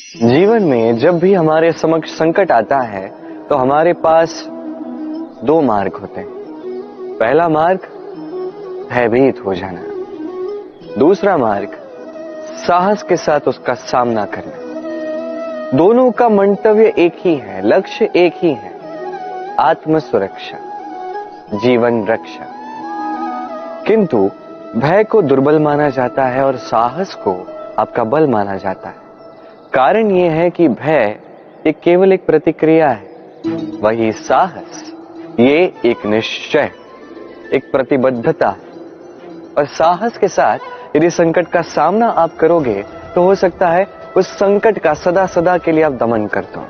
जीवन में जब भी हमारे समक्ष संकट आता है तो हमारे पास दो मार्ग होते हैं। पहला मार्ग भयभीत हो जाना, दूसरा मार्ग साहस के साथ उसका सामना करना। दोनों का मंतव्य एक ही है, लक्ष्य एक ही है, आत्म सुरक्षा, जीवन रक्षा। किंतु भय को दुर्बल माना जाता है और साहस को आपका बल माना जाता है। कारण यह है कि भय ये केवल एक प्रतिक्रिया है, वही साहस ये एक निश्चय, एक प्रतिबद्धता है। और साहस के साथ यदि संकट का सामना आप करोगे तो हो सकता है उस संकट का सदा सदा के लिए आप दमन कर दो।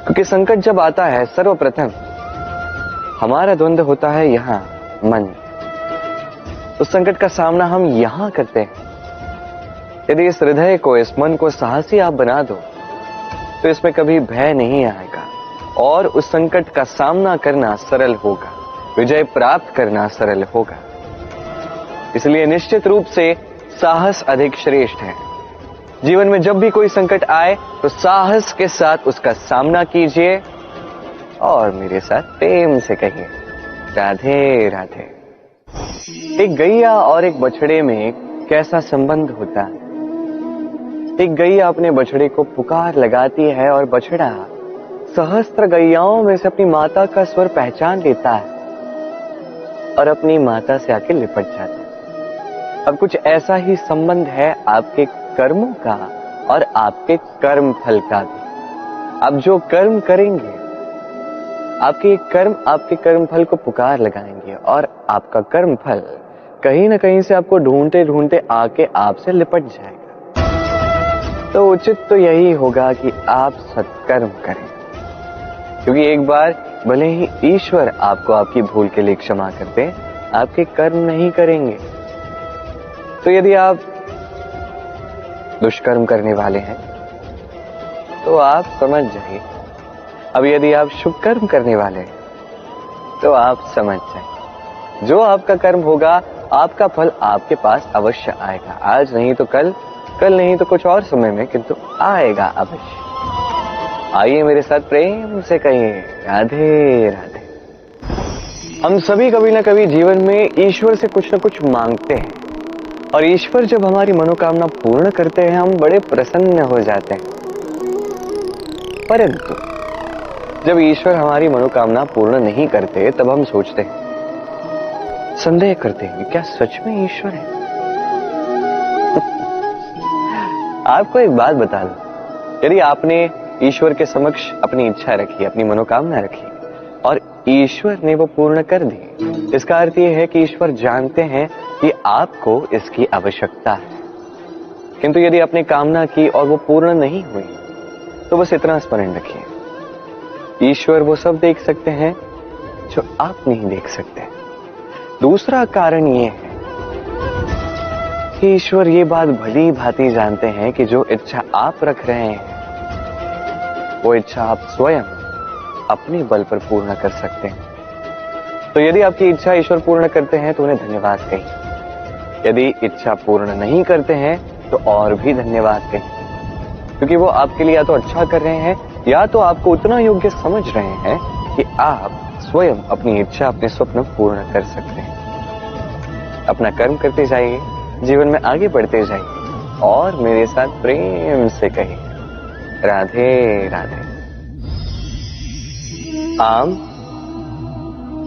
क्योंकि संकट जब आता है सर्वप्रथम हमारा द्वंद्व होता है यहां मन। उस संकट का सामना हम यहां करते हैं। यदि इस हृदय को, इस मन को साहसी आप बना दो तो इसमें कभी भय नहीं आएगा और उस संकट का सामना करना सरल होगा, विजय प्राप्त करना सरल होगा। इसलिए निश्चित रूप से साहस अधिक श्रेष्ठ है। जीवन में जब भी कोई संकट आए तो साहस के साथ उसका सामना कीजिए और मेरे साथ प्रेम से कहिए राधे राधे। एक गैया और एक बछड़े में कैसा संबंध होता है। एक गैया अपने बछड़े को पुकार लगाती है और बछड़ा सहस्त्र गैयाओं में से अपनी माता का स्वर पहचान लेता है और अपनी माता से आके लिपट जाता है। अब कुछ ऐसा ही संबंध है आपके कर्मों का और आपके कर्म फल का भी। आप जो कर्म करेंगे, आपके कर्म फल को पुकार लगाएंगे और आपका कर्म फल कहीं ना कहीं से आपको ढूंढते ढूंढते आके आपसे लिपट जाएगा। तो उचित तो यही होगा कि आप सत्कर्म करें, क्योंकि एक बार भले ही ईश्वर आपको आपकी भूल के लिए क्षमा कर दे, आपके कर्म नहीं करेंगे। तो यदि आप दुष्कर्म करने वाले हैं तो आप समझ जाइए। अब यदि आप शुभ कर्म करने वाले हैं तो आप समझ जाइए, जो आपका कर्म होगा आपका फल आपके पास अवश्य आएगा। आज नहीं तो कल, कल नहीं तो कुछ और समय में, किंतु आएगा अवश्य। आइए मेरे साथ प्रेम से कहिए राधे राधे। हम सभी कभी ना कभी जीवन में ईश्वर से कुछ ना कुछ मांगते हैं और ईश्वर जब हमारी मनोकामना पूर्ण करते हैं हम बड़े प्रसन्न हो जाते हैं। परंतु जब ईश्वर हमारी मनोकामना पूर्ण नहीं करते तब हम सोचते हैं, संदेह करते हैं, क्या सच में ईश्वर है? आपको एक बात बता दूं, यदि आपने ईश्वर के समक्ष अपनी इच्छा रखी, अपनी मनोकामना रखी और ईश्वर ने वो पूर्ण कर दी, इसका अर्थ यह है कि ईश्वर जानते हैं कि आपको इसकी आवश्यकता है। किंतु यदि आपने कामना की और वो पूर्ण नहीं हुई तो बस इतना स्मरण रखिए, ईश्वर वो सब देख सकते हैं जो आप नहीं देख सकते। दूसरा कारण ये है कि ईश्वर ये बात भली भांति जानते हैं कि जो इच्छा आप रख रहे हैं वो इच्छा आप स्वयं अपने बल पर पूर्ण कर सकते हैं। तो यदि आपकी इच्छा ईश्वर पूर्ण करते हैं तो उन्हें धन्यवाद कहिए, यदि इच्छा पूर्ण नहीं करते हैं तो और भी धन्यवाद कहिए, क्योंकि वो आपके लिए या तो अच्छा कर रहे हैं या तो आपको उतना योग्य समझ रहे हैं कि आप स्वयं अपनी इच्छा, अपने स्वप्न पूर्ण कर सकते हैं। अपना कर्म करते जाइए, जीवन में आगे बढ़ते जाइए और मेरे साथ प्रेम से कहिए राधे राधे। आम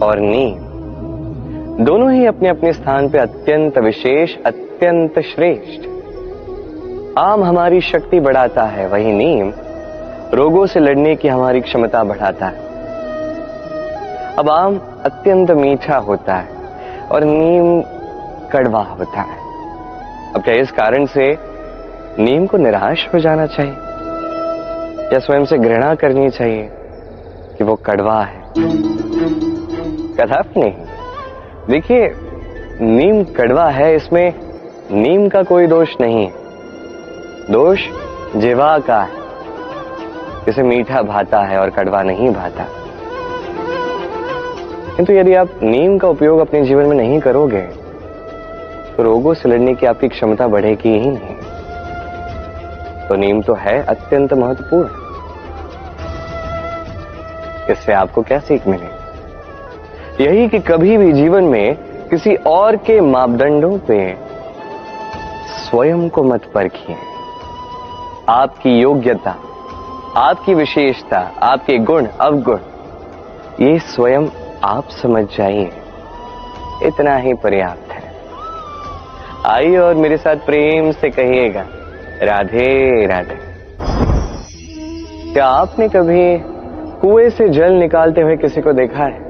और नीम दोनों ही अपने अपने स्थान पे अत्यंत विशेष, अत्यंत श्रेष्ठ। आम हमारी शक्ति बढ़ाता है, वही नीम रोगों से लड़ने की हमारी क्षमता बढ़ाता है। अब आम अत्यंत मीठा होता है और नीम कड़वा होता है। अब क्या इस कारण से नीम को निराश हो जाना चाहिए या स्वयं से घृणा करनी चाहिए कि वो कड़वा है? कदापि नहीं। देखिए, नीम कड़वा है, इसमें नीम का कोई दोष नहीं है, दोष जिह्वा का है। इसे मीठा भाता है और कड़वा नहीं भाता। किंतु यदि आप नीम का उपयोग अपने जीवन में नहीं करोगे तो रोगों से लड़ने की आपकी क्षमता बढ़ेगी ही नहीं। तो नींव तो है अत्यंत महत्वपूर्ण। इससे आपको क्या सीख मिलेगी? यही कि कभी भी जीवन में किसी और के मापदंडों पे स्वयं को मत परखिए। आपकी योग्यता, आपकी विशेषता, आपके गुण अवगुण, ये स्वयं आप समझ जाइए, इतना ही पर्याप्त है। आइए और मेरे साथ प्रेम से कहिएगा, राधे राधे। क्या आपने कभी कुएं से जल निकालते हुए किसी को देखा है?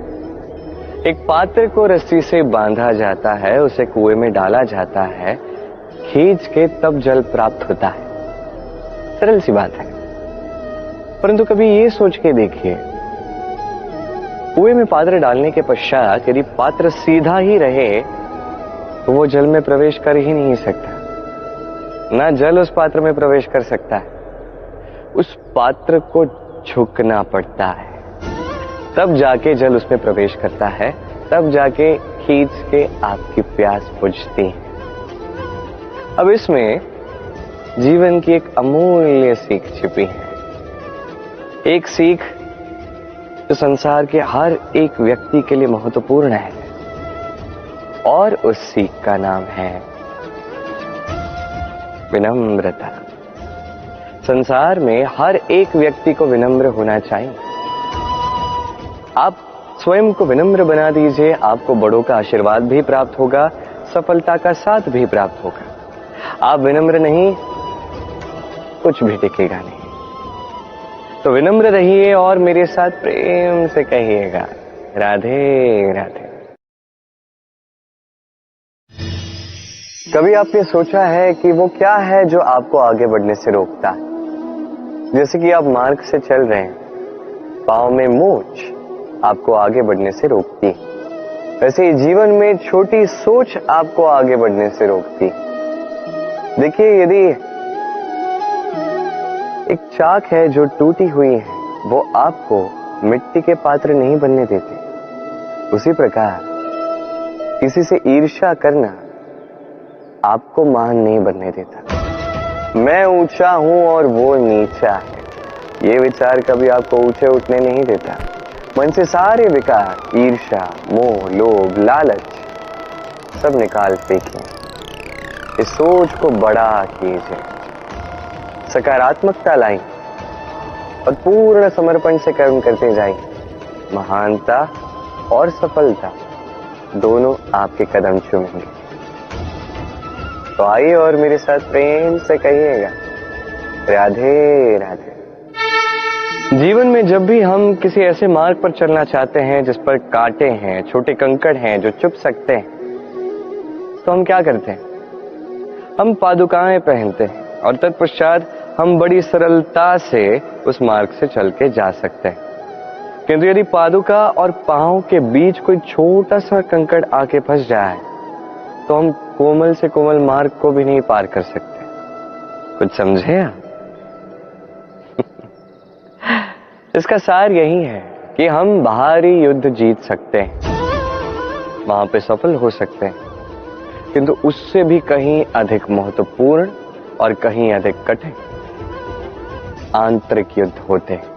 एक पात्र को रस्सी से बांधा जाता है, उसे कुएं में डाला जाता है, खींच के तब जल प्राप्त होता है। सरल सी बात है, परंतु कभी ये सोच के देखिए, कुएं में पात्र डालने के पश्चात यदि पात्र सीधा ही रहे तो वो जल में प्रवेश कर ही नहीं सकता। ना जल उस पात्र में प्रवेश कर सकता है, उस पात्र को झुकना पड़ता है, तब जाके जल उसमें प्रवेश करता है, तब जाके खींच के आपकी प्यास बुझती है। अब इसमें जीवन की एक अमूल्य सीख छिपी है, एक सीख जो संसार के हर एक व्यक्ति के लिए महत्वपूर्ण है, और उस सीख का नाम है विनम्रता। संसार में हर एक व्यक्ति को विनम्र होना चाहिए। आप स्वयं को विनम्र बना दीजिए, आपको बड़ों का आशीर्वाद भी प्राप्त होगा, सफलता का साथ भी प्राप्त होगा। आप विनम्र नहीं, कुछ भी टिकेगा नहीं। तो विनम्र रहिए और मेरे साथ प्रेम से कहिएगा, राधे राधे। कभी आपने सोचा है कि वो क्या है जो आपको आगे बढ़ने से रोकता है? जैसे कि आप मार्ग से चल रहे हैं, पांव में मोच आपको आगे बढ़ने से रोकती, वैसे ही जीवन में छोटी सोच आपको आगे बढ़ने से रोकती। देखिए, यदि एक चाक है जो टूटी हुई है, वो आपको मिट्टी के पात्र नहीं बनने देते। उसी प्रकार किसी से ईर्ष्या करना आपको महान नहीं बनने देता। मैं ऊंचा हूं और वो नीचा है, ये विचार कभी आपको ऊंचे उठने नहीं देता। मन से सारे विकार, ईर्ष्या, मोह, लोभ, लालच सब निकाल फेंकिए। इस सोच को बड़ा कीजिए, सकारात्मकता लाइए और पूर्ण समर्पण से कर्म करते जाइए। महानता और सफलता दोनों आपके कदम चूमेंगे। तो आइए और मेरे साथ प्रेम से कहिएगा, राधे राधे। जीवन में जब भी हम किसी ऐसे मार्ग पर चलना चाहते हैं जिस पर कांटे हैं, छोटे कंकड़ हैं जो चुभ सकते हैं, तो हम क्या करते हैं? हम पादुकाएं पहनते हैं और तत्पश्चात हम बड़ी सरलता से उस मार्ग से चल के जा सकते हैं। किंतु यदि पादुका और पांव के बीच कोई छोटा सा कंकड़ आके फंस जाए तो हम कोमल से कोमल मार्ग को भी नहीं पार कर सकते। कुछ समझे आप? इसका सार यही है कि हम बाहरी युद्ध जीत सकते हैं, वहां पे सफल हो सकते हैं, किंतु उससे भी कहीं अधिक महत्वपूर्ण और कहीं अधिक कठिन आंतरिक युद्ध होते हैं,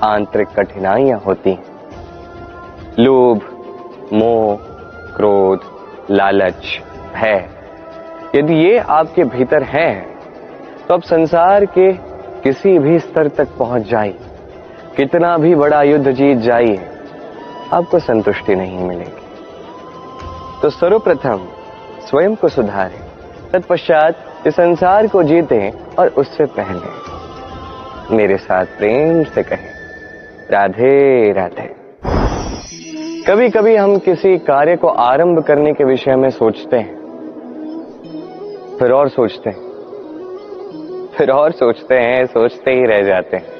आंतरिक कठिनाइयां होती हैं। लोभ, मोह, क्रोध, लालच, भय, यदि ये आपके भीतर है तो आप संसार के किसी भी स्तर तक पहुंच जाइए, कितना भी बड़ा युद्ध जीत जाइए, आपको संतुष्टि नहीं मिलेगी। तो सर्वप्रथम स्वयं को सुधारें, तत्पश्चात इस संसार को जीतें और उससे पहले मेरे साथ प्रेम से कहें, राधे राधे। कभी कभी हम किसी कार्य को आरंभ करने के विषय में सोचते हैं, फिर और सोचते हैं, फिर और सोचते हैं, सोचते ही रह जाते हैं।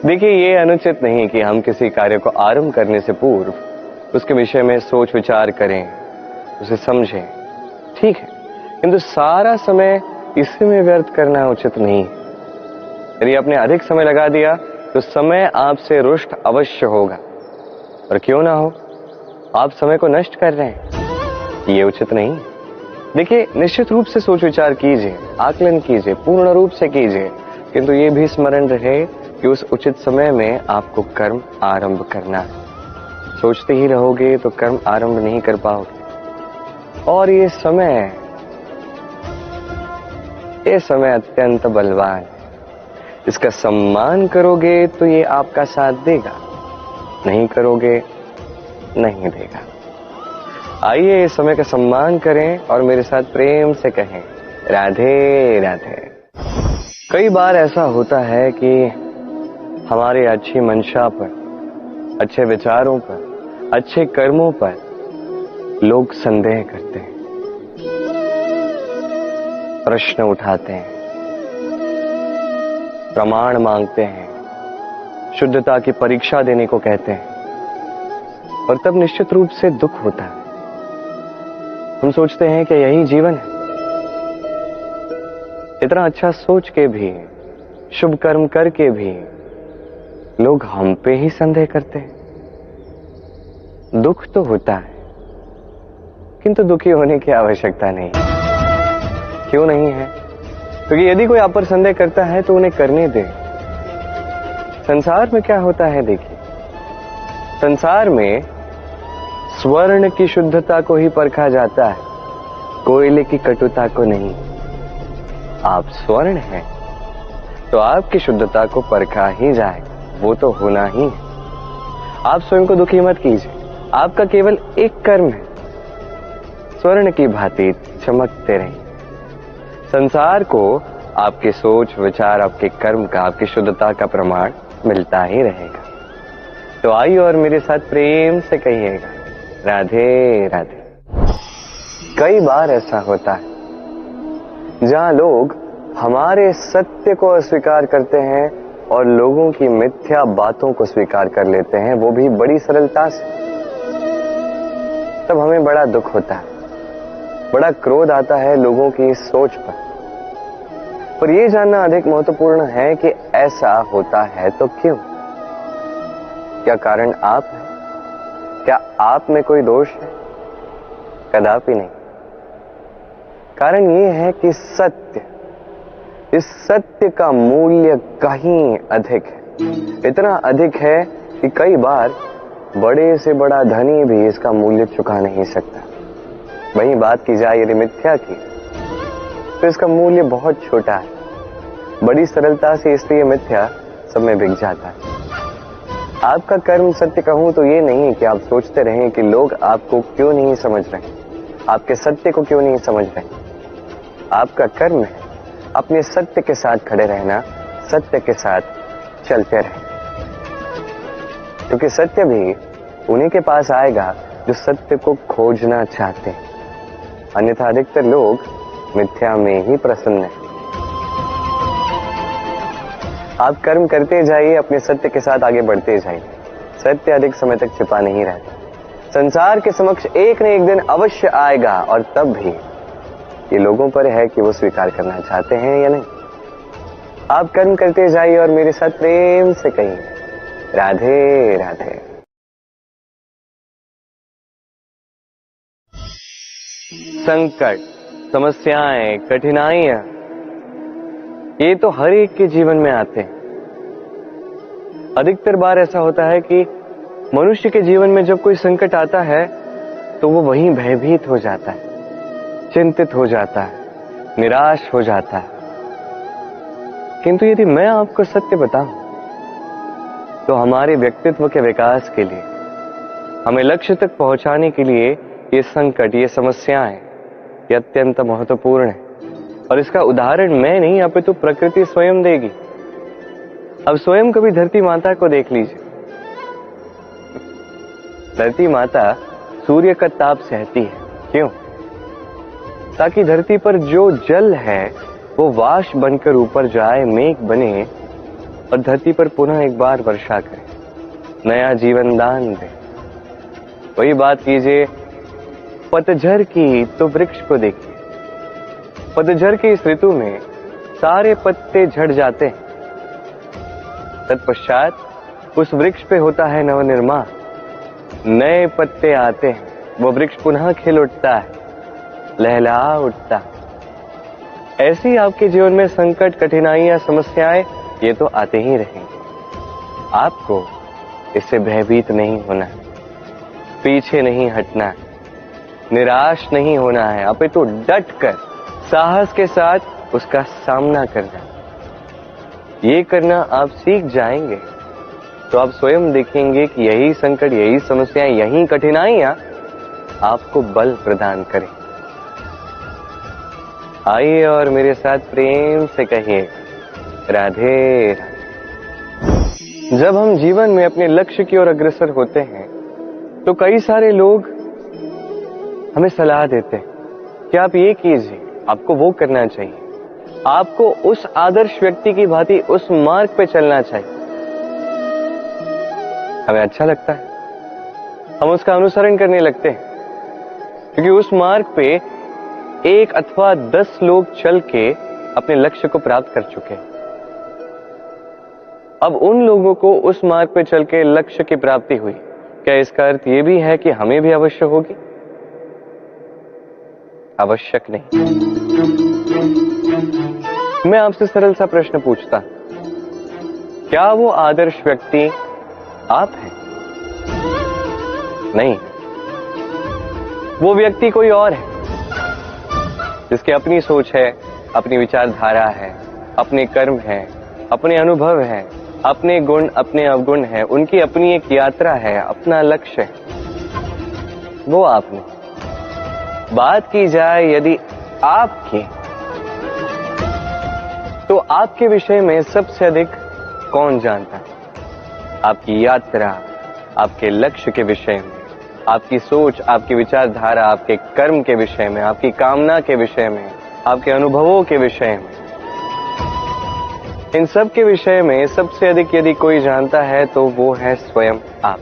देखिए, ये अनुचित नहीं कि हम किसी कार्य को आरंभ करने से पूर्व उसके विषय में सोच विचार करें, उसे समझें, ठीक है, किंतु सारा समय इसी में व्यर्थ करना उचित नहीं है। यदि आपने अधिक समय लगा दिया तो समय आपसे रुष्ट अवश्य होगा, और क्यों ना हो, आप समय को नष्ट कर रहे हैं, ये उचित नहीं। देखिए, निश्चित रूप से सोच विचार कीजिए, आकलन कीजिए, पूर्ण रूप से कीजिए, किंतु ये भी स्मरण रहे कि उस उचित समय में आपको कर्म आरंभ करना है। सोचते ही रहोगे तो कर्म आरंभ नहीं कर पाओगे। और ये समय अत्यंत बलवान है। इसका सम्मान करोगे तो ये आपका साथ देगा, नहीं करोगे नहीं देगा। आइए इस समय का सम्मान करें और मेरे साथ प्रेम से कहें, राधे राधे। कई बार ऐसा होता है कि हमारे अच्छी मंशा पर, अच्छे विचारों पर, अच्छे कर्मों पर लोग संदेह करते हैं, प्रश्न उठाते हैं, प्रमाण मांगते हैं, शुद्धता की परीक्षा देने को कहते हैं, और तब निश्चित रूप से दुख होता है। हम सोचते हैं कि यही जीवन है। इतना अच्छा सोच के भी, शुभ कर्म करके भी लोग हम पे ही संदेह करते हैं। दुख तो होता है, किंतु दुखी होने की आवश्यकता नहीं। क्यों नहीं है? क्योंकि यदि कोई आप पर संदेह करता है तो उन्हें करने दे। संसार में क्या होता है, देखिए, संसार में स्वर्ण की शुद्धता को ही परखा जाता है, कोयले की कटुता को नहीं। आप स्वर्ण हैं तो आपकी शुद्धता को परखा ही जाएगा, वो तो होना ही है। आप स्वयं को दुखी मत कीजिए, आपका केवल एक कर्म है, स्वर्ण की भांति चमकते रहिए। संसार को आपके सोच विचार, आपके कर्म का, आपकी शुद्धता का प्रमाण मिलता ही रहेगा। तो आइए और मेरे साथ प्रेम से कहिएगा, राधे राधे। कई बार ऐसा होता है जहां लोग हमारे सत्य को अस्वीकार करते हैं और लोगों की मिथ्या बातों को स्वीकार कर लेते हैं, वो भी बड़ी सरलता से। तब हमें बड़ा दुख होता है, बड़ा क्रोध आता है लोगों की इस सोच पर यह जानना अधिक महत्वपूर्ण है कि ऐसा होता है तो क्यों? क्या कारण आप है? क्या आप में कोई दोष है? कदापि नहीं। कारण यह है कि इस सत्य का मूल्य कहीं अधिक है। इतना अधिक है कि कई बार बड़े से बड़ा धनी भी इसका मूल्य चुका नहीं सकता। वहीं बात की जाए यदि मिथ्या की, तो इसका मूल्य बहुत छोटा है, बड़ी सरलता से, इसलिए मिथ्या सब में बिक जाता है। आपका कर्म सत्य कहूं तो ये नहीं कि आप सोचते रहें कि लोग आपको क्यों नहीं समझ रहे, आपके सत्य को क्यों नहीं समझ रहे। आपका कर्म है अपने सत्य के साथ खड़े रहना, सत्य के साथ चलते रहें, क्योंकि सत्य भी उन्हीं के पास आएगा जो सत्य को खोजना चाहते हैं। अन्यथा अधिकतर लोग मिथ्या में ही प्रसन्न हैं। आप कर्म करते जाइए, अपने सत्य के साथ आगे बढ़ते जाइए। सत्य अधिक समय तक छिपा नहीं रहता, संसार के समक्ष एक न एक दिन अवश्य आएगा, और तब भी ये लोगों पर है कि वो स्वीकार करना चाहते हैं या नहीं। आप कर्म करते जाइए और मेरे साथ प्रेम से कहिए, राधे राधे। संकट, समस्याएं, कठिनाइयां, ये तो हर एक के जीवन में आते हैं। अधिकतर बार ऐसा होता है कि मनुष्य के जीवन में जब कोई संकट आता है तो वो वहीं भयभीत हो जाता है, चिंतित हो जाता है, निराश हो जाता है। किंतु यदि मैं आपको सत्य बताऊं तो हमारे व्यक्तित्व के विकास के लिए, हमें लक्ष्य तक पहुंचाने के लिए ये संकट, ये समस्याएं, ये अत्यंत महत्वपूर्ण है। और इसका उदाहरण मैं नहीं, अपितु प्रकृति स्वयं देगी। अब स्वयं कभी धरती माता को देख लीजिए। धरती माता सूर्य का ताप सहती है, क्यों? ताकि धरती पर जो जल है वो वाष्प बनकर ऊपर जाए, मेघ बने और धरती पर पुनः एक बार वर्षा करे, नया जीवन दान दे। वही बात कीजिए पतझड़ की, तो वृक्ष को देखिए। पतझड़ की इस ऋतु में सारे पत्ते झड़ जाते हैं, तत्पश्चात उस वृक्ष पे होता है नवनिर्माण, नए पत्ते आते हैं, वो वृक्ष पुनः खिल उठता है, लहला उठता। ऐसी आपके जीवन में संकट, कठिनाइयां, समस्याएं ये तो आते ही रहेंगे। आपको इससे भयभीत नहीं होना है, पीछे नहीं हटना है, निराश नहीं होना है, अपितु डट कर साहस के साथ उसका सामना करना। ये करना आप सीख जाएंगे तो आप स्वयं देखेंगे कि यही संकट, यही समस्याएं, यही कठिनाइयां आपको बल प्रदान करें। आइए और मेरे साथ प्रेम से कहिए, राधे राधे। जब हम जीवन में अपने लक्ष्य की ओर अग्रसर होते हैं तो कई सारे लोग हमें सलाह देते हैं कि आप ये कीजिए, आपको वो करना चाहिए, आपको उस आदर्श व्यक्ति की भांति उस मार्ग पे चलना चाहिए। हमें अच्छा लगता है, हम उसका अनुसरण करने लगते हैं, क्योंकि उस मार्ग पे 1 अथवा 10 लोग चल के अपने लक्ष्य को प्राप्त कर चुके हैं। अब उन लोगों को उस मार्ग पे चल के लक्ष्य की प्राप्ति हुई, क्या इसका अर्थ यह भी है कि हमें भी अवश्य होगी? आवश्यक नहीं। मैं आपसे सरल सा प्रश्न पूछता, क्या वो आदर्श व्यक्ति आप हैं? नहीं, वो व्यक्ति कोई और है, जिसकी अपनी सोच है, अपनी विचारधारा है, अपने कर्म है, अपने अनुभव है, अपने गुण, अपने अवगुण है, उनकी अपनी एक यात्रा है, अपना लक्ष्य है। वो आप नहीं। बात की जाए यदि आपकी, तो आपके विषय में सबसे अधिक कौन जानता है? आपकी यात्रा, आपके लक्ष्य के विषय में, आपकी सोच, आपकी विचारधारा, आपके कर्म के विषय में, आपकी कामना के विषय में, आपके अनुभवों के विषय में, इन सब के विषय में सबसे अधिक यदि कोई जानता है तो वो है स्वयं आप।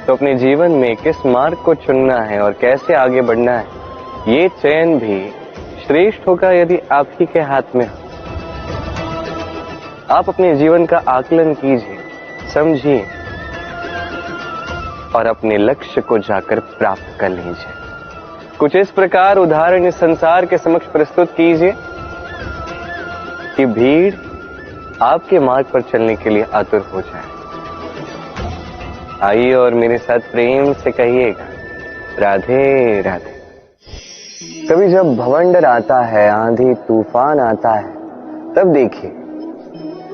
तो अपने जीवन में किस मार्ग को चुनना है और कैसे आगे बढ़ना है, ये चयन भी श्रेष्ठ होगा यदि आप ही के हाथ में हो। आप अपने जीवन का आकलन कीजिए, समझिए और अपने लक्ष्य को जाकर प्राप्त कर लीजिए। कुछ इस प्रकार उदाहरण इस संसार के समक्ष प्रस्तुत कीजिए कि भीड़ आपके मार्ग पर चलने के लिए आतुर हो जाए। आइए और मेरे साथ प्रेम से कहिएगा, राधे राधे। कभी जब भवंडर आता है, आंधी तूफान आता है, तब देखिए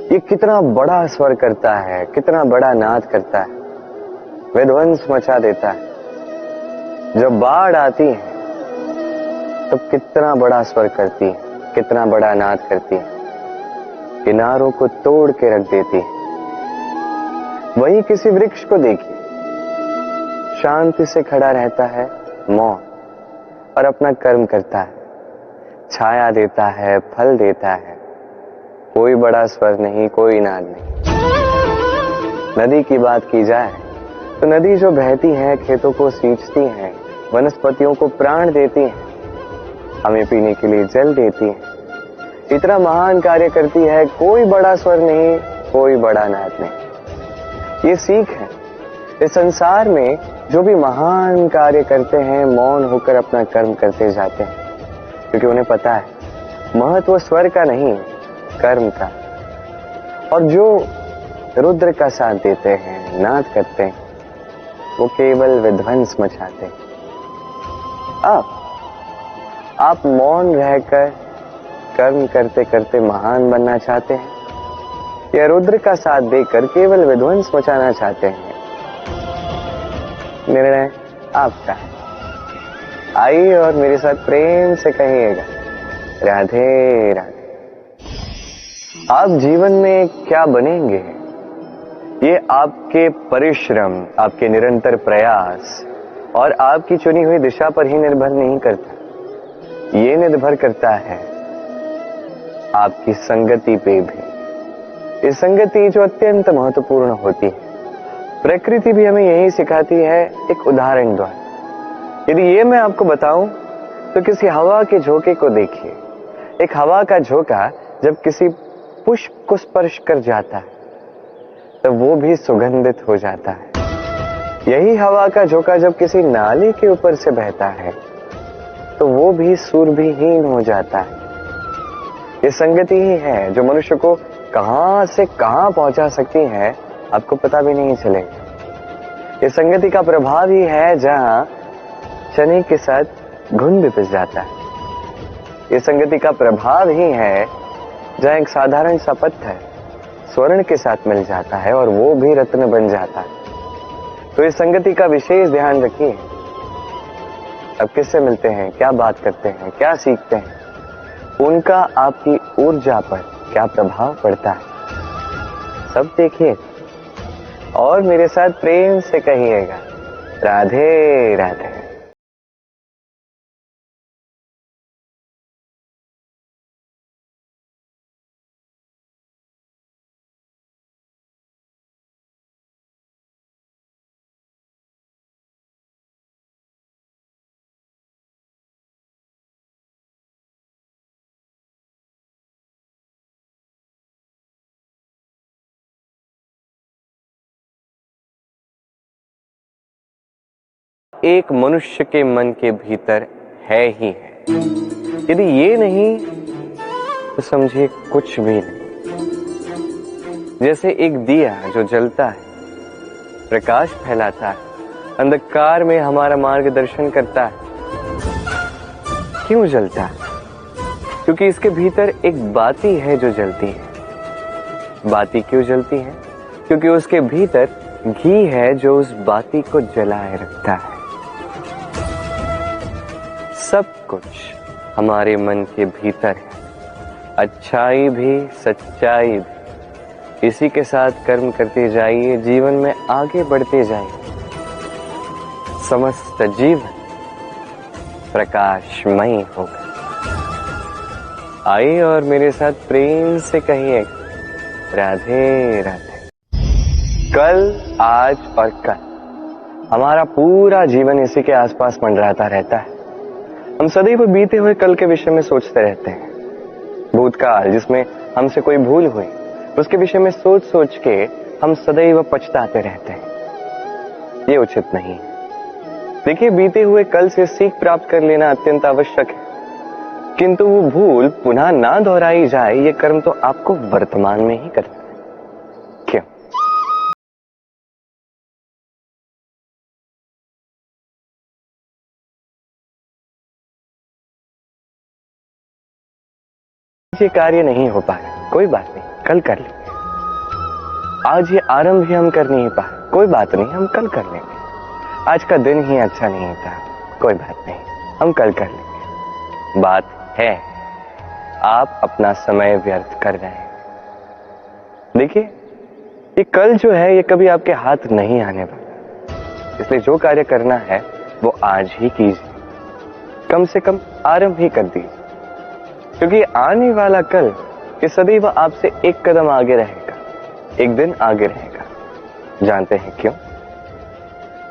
ये कितना बड़ा स्वर करता है, कितना बड़ा नाद करता है, विध्वंस मचा देता है। जब बाढ़ आती है तब कितना बड़ा स्वर करती है, कितना बड़ा नाद करती है, किनारों को तोड़ के रख देती है। वहीं किसी वृक्ष को देखिए, शांति से खड़ा रहता है, मौन, और अपना कर्म करता है, छाया देता है, फल देता है, कोई बड़ा स्वर नहीं, कोई नाद नहीं। नदी की बात की जाए तो नदी जो बहती है, खेतों को सींचती है, वनस्पतियों को प्राण देती है, हमें पीने के लिए जल देती है, इतना महान कार्य करती है, कोई बड़ा स्वर नहीं, कोई बड़ा नाद नहीं। ये सीख है, इस संसार में जो भी महान कार्य करते हैं, मौन होकर अपना कर्म करते जाते हैं, क्योंकि उन्हें पता है महत्व स्वर का नहीं, कर्म का। और जो रुद्र का साथ देते हैं, नाद करते हैं, वो केवल विध्वंस मचाते हैं। आप मौन रहकर कर्म करते करते महान बनना चाहते हैं या रुद्र का साथ देकर केवल विध्वंस मचाना चाहते हैं? निर्णय आपका है। आइए और मेरे साथ प्रेम से कहिएगा, राधे राधे। आप जीवन में क्या बनेंगे, ये आपके परिश्रम, आपके निरंतर प्रयास और आपकी चुनी हुई दिशा पर ही निर्भर नहीं करता। ये निर्भर करता है आपकी संगति पे भी। इस संगति जो अत्यंत महत्वपूर्ण होती है। प्रकृति भी हमें यही सिखाती है, एक उदाहरण द्वारा। यदि ये मैं आपको बताऊं तो किसी हवा के झोंके को देखिए। एक हवा का झोंका जब किसी पुष्प को स्पर्श कर जाता है तो वो भी सुगंधित हो जाता है। यही हवा का झोंका जब किसी नाली के ऊपर से बहता है तो वो भी सुरभिहीन हो जाता है। ये संगति ही है जो मनुष्य को कहां से कहां पहुंचा सकती है, आपको पता भी नहीं चलेगा। ये संगति का प्रभाव ही है जहां चने के साथ घुन भी पिस जाता है। ये संगति का प्रभाव ही है जहां एक साधारण सा पत्थर स्वर्ण के साथ मिल जाता है और वो भी रत्न बन जाता है। तो इस संगति का विशेष ध्यान रखिए। अब किससे मिलते हैं, क्या बात करते हैं, क्या सीखते हैं, उनका आपकी ऊर्जा पर क्या प्रभाव पड़ता है, सब देखिए और मेरे साथ प्रेम से कहिएगा, राधे राधे। एक मनुष्य के मन के भीतर है ही है। यदि ये नहीं तो समझिए कुछ भी नहीं। जैसे एक दिया जो जलता है, प्रकाश फैलाता है, अंधकार में हमारा मार्गदर्शन करता है। क्यों जलता है? क्योंकि इसके भीतर एक बाती है जो जलती है। बाती क्यों जलती है? क्योंकि उसके भीतर घी है जो उस बाती को जलाए रखता है। सब कुछ हमारे मन के भीतर है, अच्छाई भी सच्चाई भी। इसी के साथ कर्म करते जाइए, जीवन में आगे बढ़ते जाइए। समस्त जीवन प्रकाशमय होगा। आइए और मेरे साथ प्रेम से कहिए, राधे राधे। कल, आज और कल, हमारा पूरा जीवन इसी के आसपास मंडराता रहता है। हम सदैव बीते हुए कल के विषय में सोचते रहते हैं। भूतकाल जिसमें हमसे कोई भूल हुई, उसके विषय में सोच सोच के हम सदैव पछताते रहते हैं। ये उचित नहीं है। देखिए, बीते हुए कल से सीख प्राप्त कर लेना अत्यंत आवश्यक है, किंतु वो भूल पुनः ना दोहराई जाए, ये कर्म तो आपको वर्तमान में ही करना है। क्यों? ये कार्य नहीं हो पाया, कोई बात नहीं, कल कर लेंगे। आज ये आरंभ भी हम कर नहीं पाए, कोई बात नहीं, हम कल कर लेंगे। आज का दिन ही अच्छा नहीं था, कोई बात नहीं, हम कल कर लेंगे। बात है, आप अपना समय व्यर्थ कर रहे हैं। देखिए, ये कल जो है ये कभी आपके हाथ नहीं आने वाला। इसलिए जो कार्य करना है वो आज ही कीजिए, कम से कम आरंभ ही कर दीजिए। क्योंकि आने वाला कल ये सदैव आपसे एक कदम आगे रहेगा, एक दिन आगे रहेगा। जानते हैं क्यों?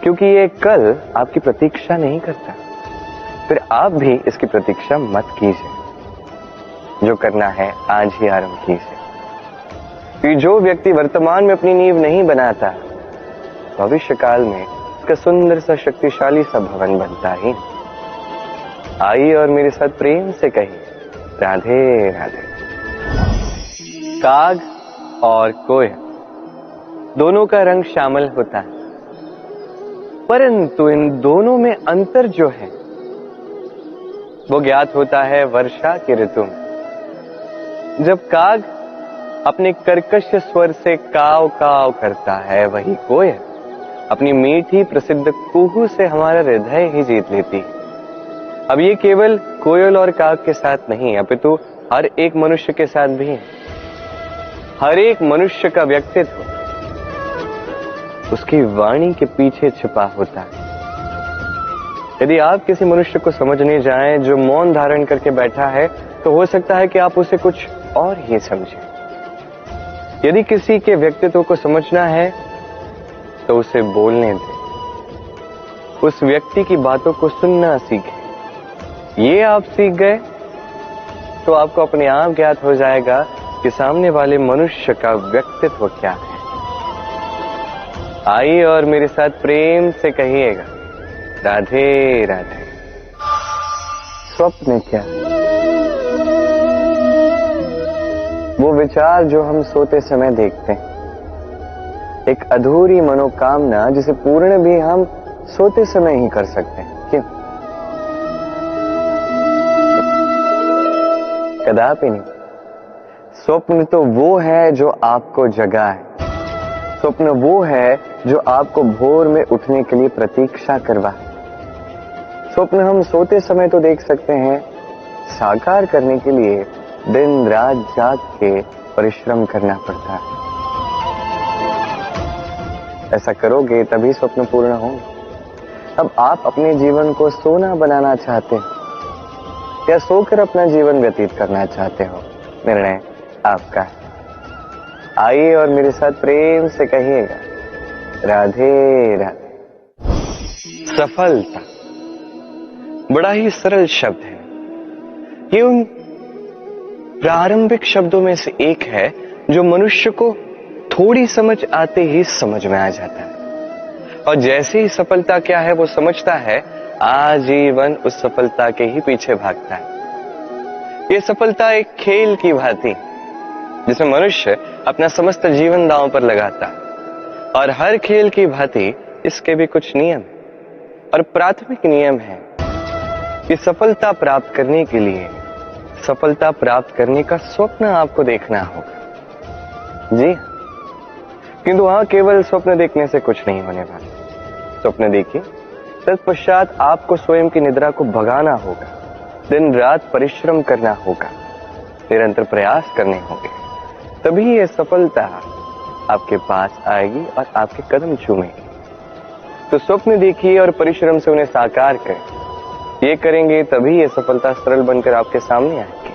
क्योंकि ये कल आपकी प्रतीक्षा नहीं करता। फिर आप भी इसकी प्रतीक्षा मत कीजिए। जो करना है आज ही आरंभ कीजिए। क्योंकि जो व्यक्ति वर्तमान में अपनी नींव नहीं बनाता, भविष्य काल में इसका सुंदर सा शक्तिशाली सा भवन बनता ही। आइए और मेरे साथ प्रेम से कहिए, राधे राधे। काग और कोयल दोनों का रंग श्यामल होता है, परंतु इन दोनों में अंतर जो है वो ज्ञात होता है वर्षा की ऋतु में। जब काग अपने कर्कश स्वर से काव काव करता है, वही कोयल अपनी मीठी प्रसिद्ध कुहू से हमारा हृदय ही जीत लेती है। अब ये केवल कोयल और काग के साथ नहीं, अपितु हर एक मनुष्य के साथ भी है। हर एक मनुष्य का व्यक्तित्व उसकी वाणी के पीछे छिपा होता है। यदि आप किसी मनुष्य को समझने जाएं जो मौन धारण करके बैठा है, तो हो सकता है कि आप उसे कुछ और ही समझें। यदि किसी के व्यक्तित्व को समझना है तो उसे बोलने दें, उस व्यक्ति की बातों को सुनना सीखें। ये आप सीख गए तो आपको अपने आप ज्ञात हो जाएगा कि सामने वाले मनुष्य का व्यक्तित्व क्या है। आइए और मेरे साथ प्रेम से कहिएगा, राधे राधे। स्वप्न क्या? वो विचार जो हम सोते समय देखते हैं, एक अधूरी मनोकामना जिसे पूर्ण भी हम सोते समय ही कर सकते हैं। क्यों? कदापि नहीं। स्वप्न तो वो है जो आपको जगाए, स्वप्न वो है जो आपको भोर में उठने के लिए प्रतीक्षा करवाए। स्वप्न हम सोते समय तो देख सकते हैं, साकार करने के लिए दिन रात जाग के परिश्रम करना पड़ता है। ऐसा करोगे तभी स्वप्न पूर्ण होंगे। अब आप अपने जीवन को सोना बनाना चाहते हो या सोकर अपना जीवन व्यतीत करना चाहते हो, निर्णय आपका है। आइए और मेरे साथ प्रेम से कहिएगा, राधे राधे। सफलता बड़ा ही सरल शब्द है। ये उन प्रारंभिक शब्दों में से एक है जो मनुष्य को थोड़ी समझ आते ही समझ में आ जाता है, और जैसे ही सफलता क्या है वो समझता है, आजीवन उस सफलता के ही पीछे भागता है। ये सफलता एक खेल की भांति जिसमें मनुष्य अपना समस्त जीवन दांव पर लगाता है, और हर खेल की भांति इसके भी कुछ नियम और प्राथमिक नियम है कि सफलता प्राप्त करने के लिए सफलता प्राप्त करने का स्वप्न आपको देखना होगा। जी, किंतु वहां केवल स्वप्न देखने से कुछ नहीं होने वाला। स्वप्न देखिए, तत्पश्चात आपको स्वयं की निद्रा को भगाना होगा, दिन रात परिश्रम करना होगा, निरंतर प्रयास करने होंगे, तभी ये सफलता आपके पास आएगी और आपके कदम चूमेगी। तो स्वप्न देखिए और परिश्रम से उन्हें साकार करें। ये करेंगे तभी ये सफलता सरल बनकर आपके सामने आएगी,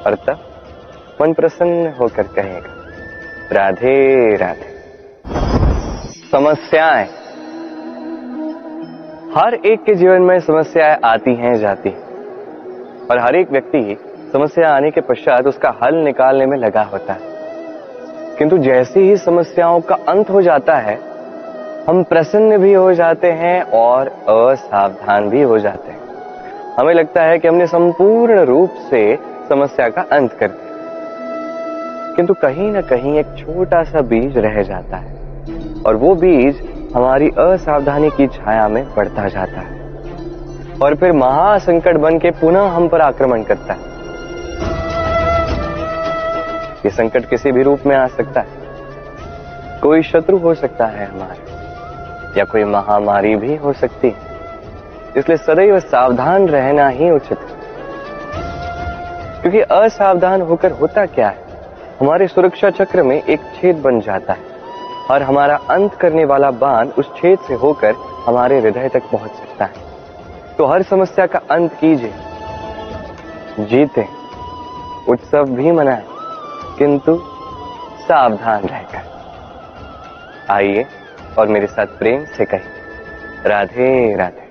और तब मन प्रसन्न होकर कहेगा, राधे राधे। समस्याएं, हर एक के जीवन में समस्याएं आती हैं, जाती हैं, और हर एक व्यक्ति समस्या आने के पश्चात उसका हल निकालने में लगा होता है। किंतु जैसे ही समस्याओं का अंत हो जाता है, हम प्रसन्न भी हो जाते हैं और असावधान भी हो जाते हैं। हमें लगता है कि हमने संपूर्ण रूप से समस्या का अंत कर दिया, किंतु कहीं ना कहीं एक छोटा सा बीज रह जाता है, और वो बीज हमारी असावधानी की छाया में बढ़ता जाता है, और फिर महासंकट बन के पुनः हम पर आक्रमण करता है। ये संकट किसी भी रूप में आ सकता है, कोई शत्रु हो सकता है हमारा, या कोई महामारी भी हो सकती है। इसलिए सदैव सावधान रहना ही उचित है, क्योंकि असावधान होकर होता क्या है, हमारे सुरक्षा चक्र में एक छेद बन जाता है, और हमारा अंत करने वाला बाण उस छेद से होकर हमारे हृदय तक पहुंच सकता है। तो हर समस्या का अंत कीजिए, जीते, उत्सव भी मनाएं, किंतु सावधान रहकर। आइए और मेरे साथ प्रेम से कहिए, राधे राधे।